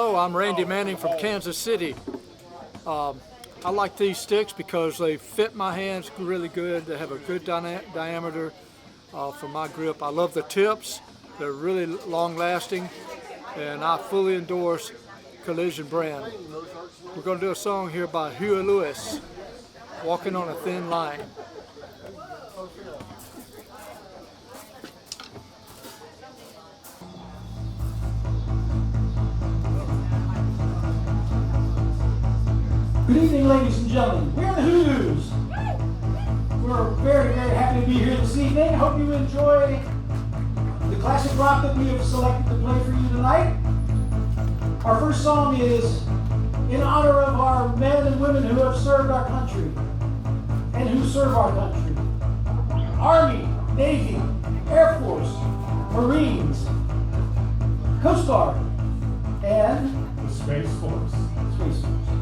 Hello, I'm Randy Manning from Kansas City. I like these sticks because they fit my hands really good. They have a good diameter for my grip. I love the tips. They're really long lasting, and I fully endorse Collision brand. We're going to do a song here by Huey Lewis, Walking on a Thin Line. Good evening, ladies and gentlemen. We're the Hoos. We're very, very happy to be here this evening. Hope you enjoy the classic rock that we have selected to play for you tonight. Our first song is in honor of our men and women who have served our country and who serve our country. Army, Navy, Air Force, Marines, Coast Guard, and the Space Force. Space Force.